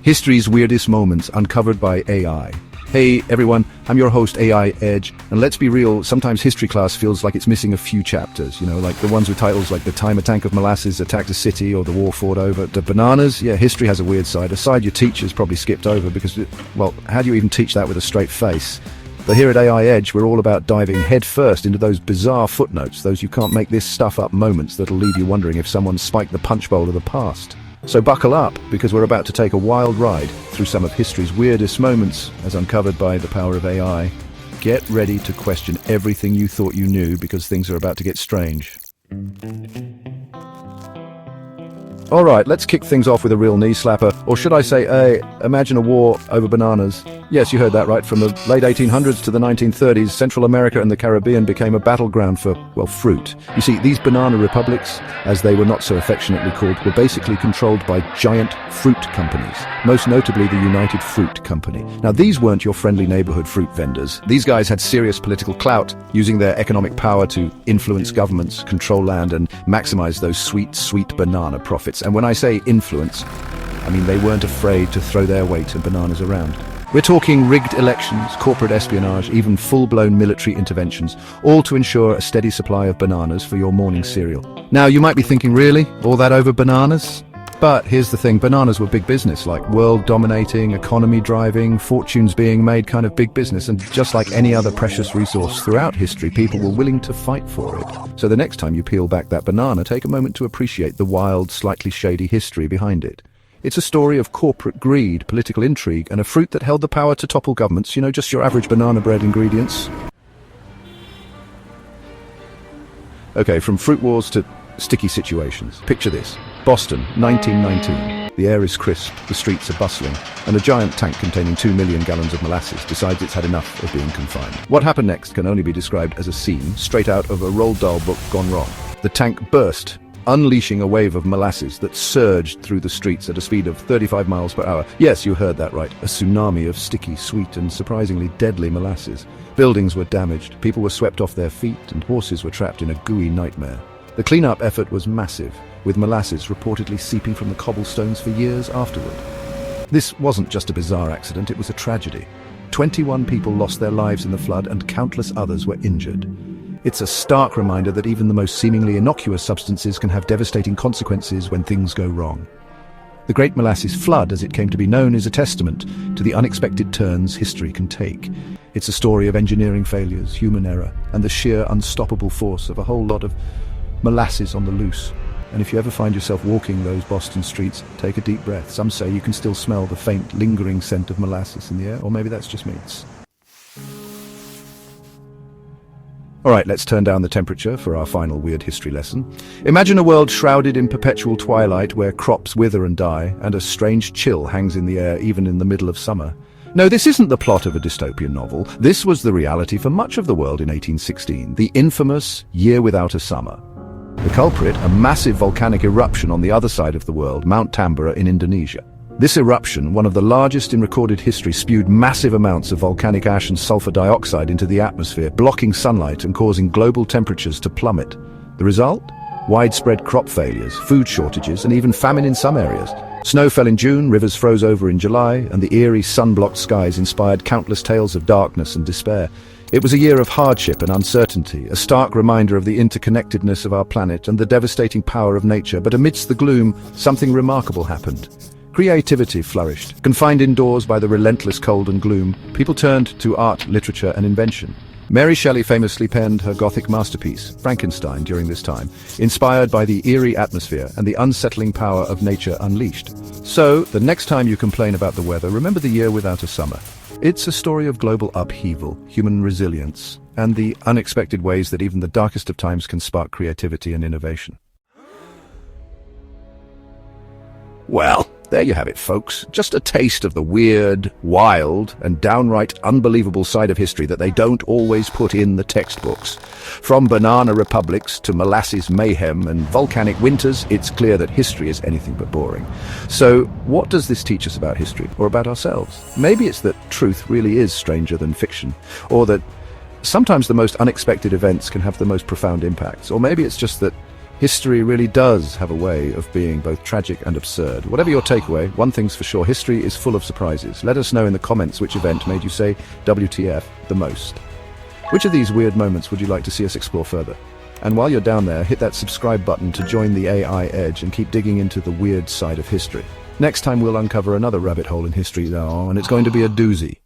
History's weirdest moments uncovered by AI. Hey everyone, I'm your host AI Edge, and let's be real, sometimes history class feels like it's missing a few chapters, like the ones with titles like The Time a Tank of Molasses Attacked a City or The War Fought Over the Bananas. Yeah, history has a weird side, a side your teachers probably skipped over because, well, how do you even teach that with a straight face? But here at AI Edge, we're all about diving headfirst into those bizarre footnotes, those you can't make this stuff up moments that'll leave you wondering if someone spiked the punch bowl of the past. So buckle up, because we're about to take a wild ride through some of history's weirdest moments as uncovered by the power of AI. Get ready to question everything you thought you knew, because things are about to get strange. Alright, let's kick things off with a real knee slapper, or should I say, imagine a war over bananas. Yes, you heard that right. From the late 1800s to the 1930s, Central America and the Caribbean became a battleground for, well, fruit. You see, these banana republics, as they were not so affectionately called, were basically controlled by giant fruit companies, most notably the United Fruit Company. Now, these weren't your friendly neighborhood fruit vendors. These guys had serious political clout, using their economic power to influence governments, control land, and maximize those sweet, sweet banana profits. And when I say influence, I mean they weren't afraid to throw their weight of bananas around. We're talking rigged elections, corporate espionage, even full-blown military interventions, all to ensure a steady supply of bananas for your morning cereal. Now, you might be thinking, really? All that over bananas? But here's the thing, bananas were big business, like world-dominating, economy-driving, fortunes being made kind of big business, and just like any other precious resource throughout history, people were willing to fight for it. So the next time you peel back that banana, take a moment to appreciate the wild, slightly shady history behind it. It's a story of corporate greed, political intrigue, and a fruit that held the power to topple governments, just your average banana bread ingredients. Okay, from fruit wars to sticky situations. Picture this. Boston, 1919. The air is crisp, the streets are bustling, and a giant tank containing 2 million gallons of molasses decides it's had enough of being confined. What happened next can only be described as a scene straight out of a Roald Dahl book gone wrong. The tank burst, unleashing a wave of molasses that surged through the streets at a speed of 35 miles per hour. Yes, you heard that right. A tsunami of sticky, sweet, and surprisingly deadly molasses. Buildings were damaged, people were swept off their feet, and horses were trapped in a gooey nightmare. The cleanup effort was massive, with molasses reportedly seeping from the cobblestones for years afterward. This wasn't just a bizarre accident, it was a tragedy. 21 people lost their lives in the flood, and countless others were injured. It's a stark reminder that even the most seemingly innocuous substances can have devastating consequences when things go wrong. The Great Molasses Flood, as it came to be known, is a testament to the unexpected turns history can take. It's a story of engineering failures, human error, and the sheer unstoppable force of a whole lot of molasses on the loose. And if you ever find yourself walking those Boston streets, take a deep breath. Some say you can still smell the faint, lingering scent of molasses in the air, or maybe that's just me. Alright, let's turn down the temperature for our final weird history lesson. Imagine a world shrouded in perpetual twilight where crops wither and die, and a strange chill hangs in the air even in the middle of summer. No, this isn't the plot of a dystopian novel. This was the reality for much of the world in 1816, the infamous Year Without a Summer. The culprit, a massive volcanic eruption on the other side of the world, Mount Tambora in Indonesia. This eruption, one of the largest in recorded history, spewed massive amounts of volcanic ash and sulfur dioxide into the atmosphere, blocking sunlight and causing global temperatures to plummet. The result? Widespread crop failures, food shortages, and even famine in some areas. Snow fell in June, rivers froze over in July, and the eerie sun-blocked skies inspired countless tales of darkness and despair. It was a year of hardship and uncertainty, a stark reminder of the interconnectedness of our planet and the devastating power of nature. But amidst the gloom, something remarkable happened. Creativity flourished. Confined indoors by the relentless cold and gloom, people turned to art, literature, and invention. Mary Shelley famously penned her Gothic masterpiece, Frankenstein, during this time, inspired by the eerie atmosphere and the unsettling power of nature unleashed. So, the next time you complain about the weather, remember the Year Without a Summer. It's a story of global upheaval, human resilience, and the unexpected ways that even the darkest of times can spark creativity and innovation. Well, there you have it, folks. Just a taste of the weird, wild, and downright unbelievable side of history that they don't always put in the textbooks. From banana republics to molasses mayhem and volcanic winters, it's clear that history is anything but boring. So, what does this teach us about history, or about ourselves? Maybe it's that truth really is stranger than fiction, or that sometimes the most unexpected events can have the most profound impacts, or maybe it's just that History really does have a way of being both tragic and absurd. Whatever your takeaway, one thing's for sure, history is full of surprises. Let us know in the comments which event made you say WTF the most. Which of these weird moments would you like to see us explore further? And while you're down there, hit that subscribe button to join the AI Edge and keep digging into the weird side of history. Next time we'll uncover another rabbit hole in history, and it's going to be a doozy.